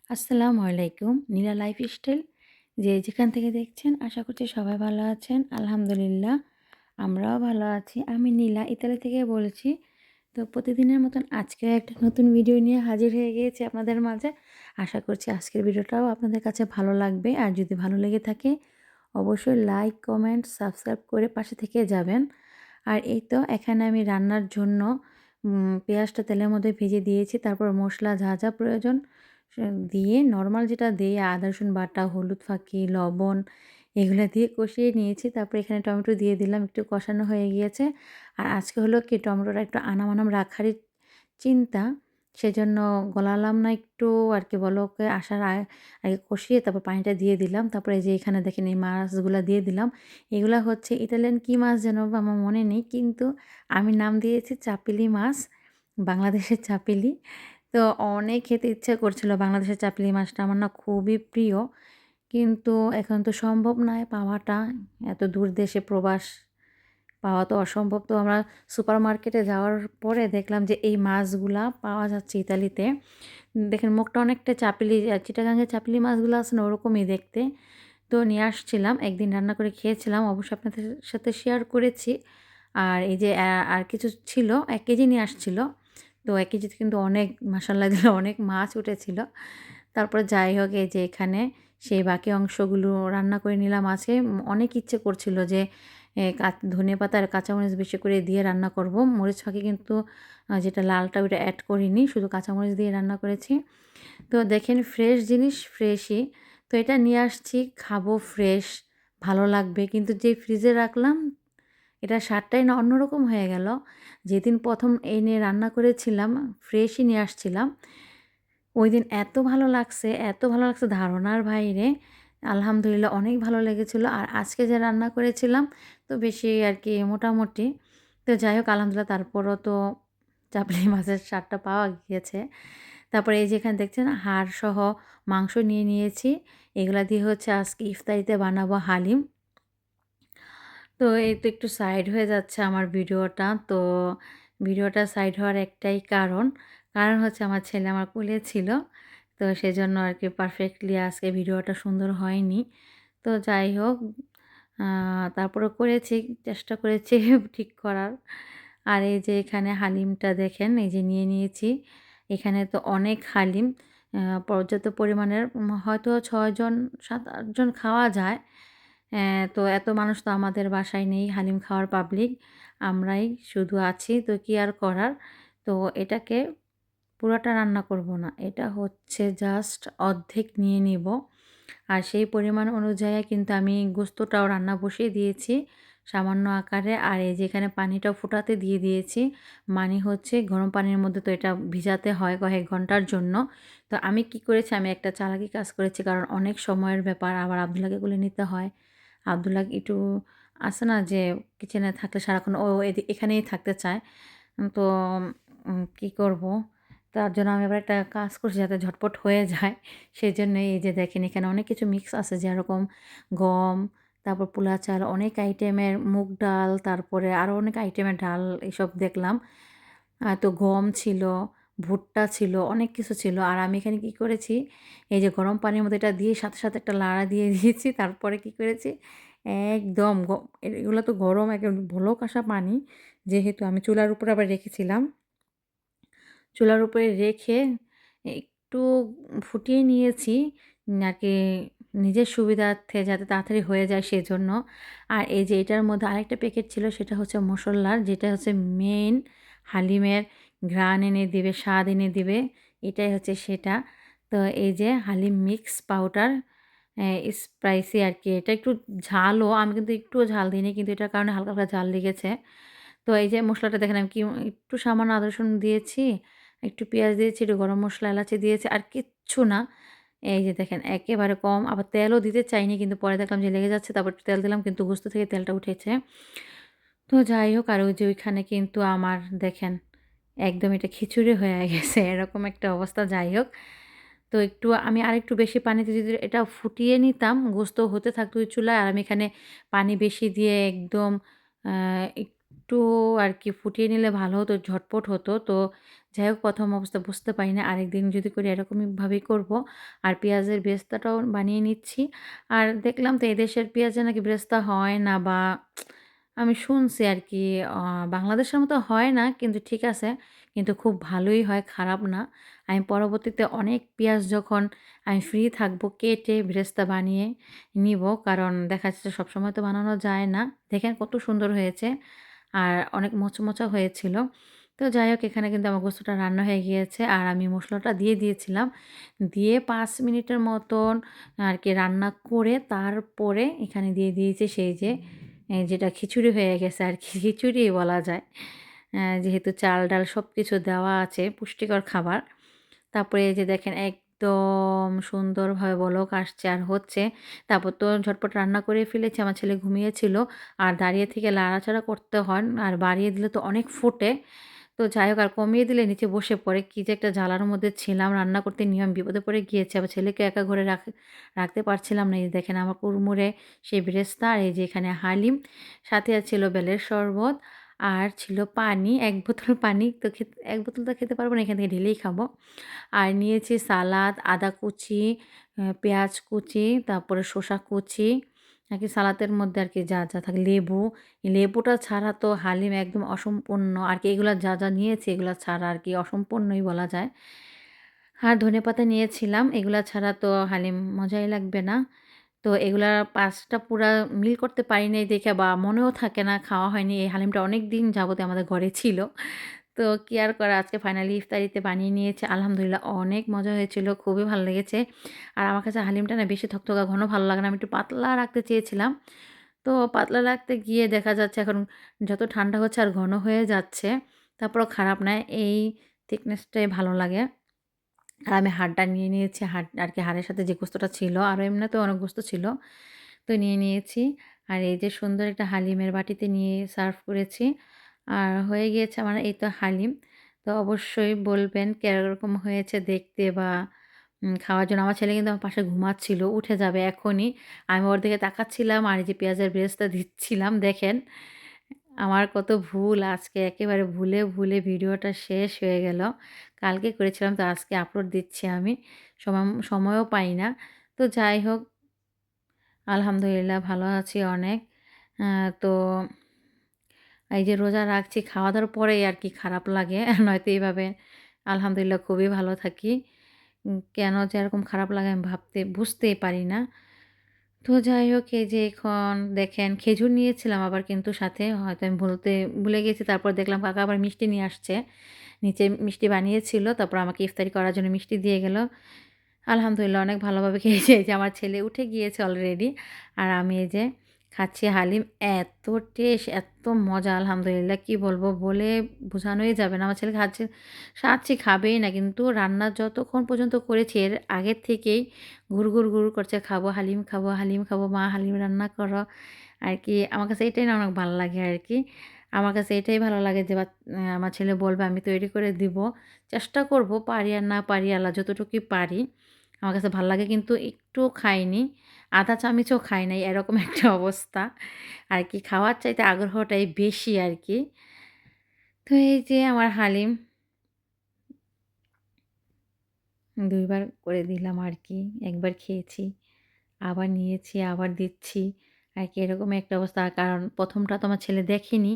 আসসালামু আলাইকুম। নীলা লাইফস্টাইল যে যেখান থেকে দেখছেন আশা করছি সবাই ভালো আছেন। আলহামদুলিল্লাহ আমরাও ভালো আছি। আমি নীলা ইতালি থেকে বলছি। তো প্রতিদিনের মতন আজকেও একটা নতুন ভিডিও নিয়ে হাজির হয়ে গিয়েছি আপনাদের মাঝে। আশা করছি আজকের ভিডিওটাও আপনাদের কাছে ভালো লাগবে। আর যদি ভালো লেগে থাকে অবশ্যই লাইক, কমেন্ট, সাবস্ক্রাইব করে পাশে থেকে যাবেন। আর এই তো এখানে আমি রান্নার জন্য পেঁয়াজটা তেলের মধ্যে ভেজে দিয়েছি। তারপর মসলা যা, যা প্রয়োজন দিয়ে নরমাল যেটা দেই আদা রসুন বাটা, হলুদ ফাঁকি, লবণ এগুলো দিয়ে কষিয়ে নিয়েছি। তারপর এখানে টমেটো দিয়ে দিলাম, একটু কষানো হয়ে গিয়েছে। আর আজকে হলো কি টমেটোটা একটু আনাম রাখারই চিন্তা। সেজন্য গলালাম না একটু আরকি বলকে আসার আগে কষিয়ে তারপর পানিটা দিয়ে দিলাম। তারপরে এই যে এখানে দেখেন এই মাছগুলা দিয়ে দিলাম। এগুলা হচ্ছে ইটালিয়ান কি মাছ যেন আমার মনে নেই। কিন্তু আমি নাম দিয়েছি চাপিলি মাছ, বাংলাদেশের চাপিলি। তো অনেক খেতে ইচ্ছে করছিল বাংলাদেশের চাপিলি মাছটা আমার না খুবই প্রিয়। কিন্তু এখন তো সম্ভব নয় পাওয়াটা। এত দূর দেশে প্রবাস পাওয়া তো অসম্ভব। তো আমরা সুপারমার্কেটে যাওয়ার পরে দেখলাম যে এই মাছগুলা পাওয়া যাচ্ছে ইতালিতে। দেখেন মুখটা অনেকটা চাপিলি চিটাগাঙের চাপিলি মাছগুলো আছে না ওরকমই দেখতে। তো নিয়ে আসছিলাম। একদিন রান্না করে খেয়েছিলাম। অবশ্যই আপনাদের সাথে শেয়ার করেছি। আর এই যে আর কিছু ছিল ১ কেজি নিয়ে আসছিল। তো ১ কেজিতে কিন্তু অনেক মাশাআল্লাহ দিলে অনেক মাছ উঠেছিল। তারপরে যাই হোক এই যে এখানে সেই বাকি অংশগুলো রান্না করে নিলাম আজকে। অনেক ইচ্ছে করছিল যে ধনেপাতা আর কাঁচামরিচ বেশি করে দিয়ে রান্না করব। মরিচ ফাঁকি কিন্তু যেটা লালটা ওইটা এড করিনি। শুধু কাঁচামরিচ দিয়ে রান্না করেছি। তো দেখেন ফ্রেশ জিনিস ফ্রেশই। তো এটা নিয়ে আসছি খাবো ফ্রেশ, ভালো লাগবে। কিন্তু যেই ফ্রিজে রাখলাম এটার স্বাদটাই না অন্যরকম হয়ে গেল। যেদিন ১ম এনে রান্না করেছিলাম ফ্রেশই নিয়ে আসছিলাম। ওইদিন এত ভালো লাগছে ধারণার বাইরে। আলহামদুলিল্লাহ অনেক ভালো লেগেছিল। আর আজকে যে রান্না করেছিলাম তো বেশি আরকি মোটামুটি। তো যাই হোক আলহামদুলিল্লাহ তারপরও তো চাপলি মাছের স্বাদটা পাওয়া গিয়েছে। তারপরে এই যে এখানে দেখছেন হাড়সহ মাংস নিয়ে নিয়েছি। এগুলা দিয়ে হচ্ছে আজকে ইফতারিতে বানাবো হালিম। তো এই তো একটু সাইড হয়ে যাচ্ছে আমার ভিডিওটা। তো ভিডিওটা সাইড হওয়ার একটাই কারণ হচ্ছে আমার ছেলে আমার কোলে ছিল। তো সেজন্য আরকি পারফেক্টলি আজকে ভিডিওটা সুন্দর হয়নি। তো যাই হোক আ তারপরেও করেছি, চেষ্টা করেছি ঠিক করার। আর এই যে এখানে হালিমটা দেখেন এই যে নিয়ে নিয়েছি। এখানে তো অনেক হালিম পর্যাপ্ত পরিমাণের হয়তো ৬ জন ৭-৮ জন খাওয়া যায়। তো এত মানুষ তো আমাদের বাসায় নেই হালিম খাওয়ার পাবলিক। আমরাই শুধু আছি। তো কি আর করার। তো এটাকে পুরাটা রান্না করব না। এটা হচ্ছে জাস্ট অর্ধেক নিয়ে নিব। আর সেই পরিমাণ অনুযায়ী কিন্তু আমি গোস্তটাও রান্না বসিয়ে দিয়েছি সামান্য আকারে। আর এই যে এখানে পানিটাও ফুটাতে দিয়ে দিয়েছি। মানে হচ্ছে গরম পানির মধ্যে তো এটা ভিজাতে হয় কয়েক ঘন্টার জন্য। তো আমি কি করেছি আমি একটা চালাকি কাজ করেছি কারণ অনেক সময়ের ব্যাপার আবার আব্দুল্লাহকে কোলে নিতে হয়। আব্দুল্লাহ একটু আছে না যে কিচেনে থাকলে সারাক্ষণ ও এখানেই থাকতে চায়। তো কি করব? তার জন্য আমি আবার একটা কাজ করছি যাতে ঝটপট হয়ে যায়। সেজন্যই এই যে দেখেন এখানে অনেক কিছু মিক্স আছে যেরকম গম, তারপর পোলা চাল, অনেক আইটেমের মুগ ডাল, তারপরে আরও অনেক আইটেমের ডাল এসব দেখলাম। তো গম ছিল, ভুট্টা ছিল, অনেক কিছু ছিল। আর আমি এখানে কি করেছি, এই যে গরম পানির মধ্যে এটা দিয়ে সাথে একটা লাড়া দিয়ে দিয়েছি। তারপরে কি করেছি, একদম এগুলো তো গরম একদম ভলক আসা পানি। যেহেতু আমি চুলার উপরে আবার রেখেছিলাম। চুলার উপরে রেখে একটু ফুটিয়ে নিয়েছি আরকি নিজের সুবিধার্থে যাতে তাড়াতাড়ি হয়ে যায় সেজন্য। আর এই যে এটার মধ্যে আরেকটা প্যাকেট ছিল সেটা হচ্ছে মসল্লার যেটা হচ্ছে মেইন হালিমের ঘ্রাণ এনে দিবে, স্বাদ এনে দিবে। এটাই হচ্ছে সেটা। তো এই যে হালিম মিক্স পাউডার স্পাইসি আরকি। এটা একটু ঝালও, আমি কিন্তু একটুও ঝাল দিইনি কিন্তু এটার কারণে হালকা, হালকা ঝাল লেগেছে। তো এই যে মসলাটা দেখেন আমি কি একটু সামান্য আদা রসুন দিয়েছি, একটু পেঁয়াজ দিয়েছি, একটু গরম মসলা, এলাচি দিয়েছি আর কিচ্ছু না। এই যে দেখেন একেবারে কম, আবার তেলও দিতে চাইনি কিন্তু পরে দেখলাম যে লেগে যাচ্ছে তারপর একটু তেল দিলাম কিন্তু গোস্ত থেকে তেলটা উঠেছে। তো যাই হোক আর ওই যে ওইখানে কিন্তু আমার দেখেন একদম এটা খিচুড়ি হয়ে গেছে এরকম একটা অবস্থা যাই হোক। তো একটু আমি আরেকটু বেশি পানিতে যদি এটা ফুটিয়ে নিতাম, গোস্ত হতে থাকতো ওই চুলায়। আর আমি এখানে পানি বেশি দিয়ে একদম একটু আরকি ফুটিয়ে নিলে ভালো হতো, ঝটপট হতো। তো যাই হোক প্রথম অবস্থায় বুঝতে পারি না, আরেকদিন যদি করি এরকমইভাবেই করব। আর পেঁয়াজের বেরেস্তাটাও বানিয়ে নিচ্ছি। আর দেখলাম তো এদেশের পেঁয়াজে নাকি বেরেস্তা হয় না, বা আমি শুনছি আরকি আ বাংলাদেশের মতো হয় না, কিন্তু ঠিক আছে। কিন্তু খুব ভালোই হয়, খারাপ না। আমি পরবর্তীতে অনেক পেঁয়াজ যখন আমি ফ্রি থাকবো কেটে বেরেস্তা বানিয়ে নিব। কারণ দেখা যাচ্ছে সবসময় তো বানানো যায় না। দেখেন কত সুন্দর হয়েছে। আর অনেক মোচমোচা হয়েছিল। তো যাই হোক এখানে কিন্তু আমার গোস্তটা রান্না হয়ে গিয়েছে। আর আমি মসলাটা দিয়ে দিয়েছিলাম। দিয়ে ৫ মিনিটের মতন আরকি রান্না করে তারপরে এখানে দিয়ে দিয়েছি সেই যে যেটা খিচুড়ি হয়ে গেছে আরকি খিচুড়িই বলা যায়। যেহেতু চাল-ডাল সবকিছু দেওয়া আছে, পুষ্টিকর খাবার। তারপরে এই যে দেখেন একদম সুন্দরভাবে বলক আসছে আর হচ্ছে। তারপর তো ঝটপট রান্না করে ফেলেছি। আমার ছেলে ঘুমিয়েছিল। আর দাঁড়িয়ে থেকে নাড়াচাড়া করতে হয়। আর বাড়িয়ে দিলে তো অনেক ফোটে। তো যাই হোক আর কমিয়ে দিলে নিচে বসে পড়ে। কি যে একটা জ্বালার মধ্যে ছিলাম, রান্না করতে নিয়ে আমি বিপদে পড়ে গিয়েছি। আবার ছেলেকে একা ঘরে রাখতে পারছিলাম না। এই যে দেখেন আমার কুড়মুড়ে সেই বেরেস্তা আর এই যে এখানে হালিম, সাথে ছিল বেলের শরবত আর ছিল পানি, ১ বোতল পানি। তো ১ বোতল তো খেতে পারব না, এখান থেকে ঢেলেই খাবো। আর নিয়েছি সালাদ, আদা কুচি, পেঁয়াজ কুচি, তারপরে শসা কুচি, নাকি সালাদের মধ্যে আরকি যা থাকে লেবু। এই লেবুটা ছাড়া তো হালিম একদম অসম্পূর্ণ আরকি, এগুলা যা নিয়েছি এগুলা ছাড়া আরকি অসম্পূর্ণই বলা যায়। আর ধনেপাতা নিয়েছিলাম, এগুলা ছাড়া তো হালিম মজাই লাগবে না। তো এগুলা ৫ টা পুরা মিল করতে পারি নাই দেখে, বা মনেও থাকে না, খাওয়া হয়নি। এই হালিমটা অনেকদিন যাবতে আমাদের ঘরে ছিল। তো কি আর করা, আজকে ফাইনালি ইফতারিতে বানিয়ে নিয়েছি। আলহামদুলিল্লাহ অনেক মজা হয়েছিল, খুবই ভালো লেগেছে। আর আমার কাছে হালিমটা না বেশি থকথকা ঘন ভালো লাগে না। আমি একটু পাতলা রাখতে চেয়েছিলাম। তো পাতলা রাখতে গিয়ে দেখা যাচ্ছে এখন যত ঠান্ডা হচ্ছে আর ঘন হয়ে যাচ্ছে। তারপরেও খারাপ না। এই থিকনেসটাই ভালো লাগে। আর আমি হাড়টা নিয়ে নিয়েছি। হাড় আরকি হাড়ের সাথে যে গোস্তটা ছিল, আরও এমনিতেও অনেক গোস্ত ছিল। তো নিয়ে নিয়েছি। আর এই যে সুন্দর একটা হালিমের বাটিতে নিয়ে সার্ভ করেছি। আর হয়ে গিয়েছে আমার এই তো হালিম। তো অবশ্যই বলবেন কিরকম হয়েছে দেখতে, বা খাওয়ার জন্য। আমার ছেলে কিন্তু আমার পাশে ঘুমাচ্ছিল, উঠে যাবে এখনই। আমি ওর দিকে তাকাচ্ছিলাম আর এই যে পেঁয়াজের বেরেস্তা দিচ্ছিলাম। দেখেন আমার কত ভুল, আজকে একেবারে ভুলে ভিডিওটা শেষ হয়ে গেল। কালকে করেছিলাম, তো আজকে আপলোড দিচ্ছি আমি। সময়ও পাই না। তো যাই হোক আলহামদুলিল্লাহ ভালো আছি অনেক। তো এই যে রোজা রাখছি, খাওয়া-দাওয়ার পরেই আরকি খারাপ লাগে। নয়তো এইভাবে আলহামদুলিল্লাহ খুবই ভালো থাকি। কেন যে এরকম খারাপ লাগে আমি বুঝতেই পারি না। তো যাই হোক এই যে এখন দেখেন খেজুর নিয়েছিলাম আবার, কিন্তু সাথে হয়তো আমি ভুলে গেছি। তারপর দেখলাম কাকা আবার মিষ্টি নিয়ে আসছে। নিচে মিষ্টি বানিয়েছিল। তারপর আমাকে ইফতারি করার জন্য মিষ্টি দিয়ে গেল। আলহামদুলিল্লাহ অনেক ভালোভাবে খেয়েছি। এই যে আমার ছেলে উঠে গিয়েছে অলরেডি। আর আমি এই যে খাচ্ছি হালিম। এত টেস্ট, এত মজা আলহামদুলিল্লাহ কি বলবো, বলে বোঝানোই যাবে না। আমার ছেলে খাচ্ছি খাবেই না। কিন্তু রান্না যতক্ষণ পর্যন্ত করেছি এর আগের থেকেই ঘুর করছে, "খাবো, হালিম খাবো, মা হালিম রান্না করো।" আরকি আমার কাছে এটাই না অনেক ভালো লাগে আরকি। আমার কাছে এটাই ভালো লাগে যে আমার ছেলে বলবে আমি তৈরি করে দিব। চেষ্টা করব, পারি আর না পারি আল্লাহ যতটুকুই পারি। আমার কাছে ভাল লাগে, কিন্তু একটুও খাইনি। আধা চামচও খাই নাই, এরকম একটা অবস্থা। আরকি খাওয়ার চাইতে আগ্রহটাই বেশি আরকি। তো এই যে আমার হালিম ২ বার করে দিলাম আরকি। ১ বার খেয়েছি, আবার নিয়েছি, আবার দিচ্ছি। আরকি এরকম একটা অবস্থা। কারণ ১ম টা তো আমার ছেলে দেখেনি।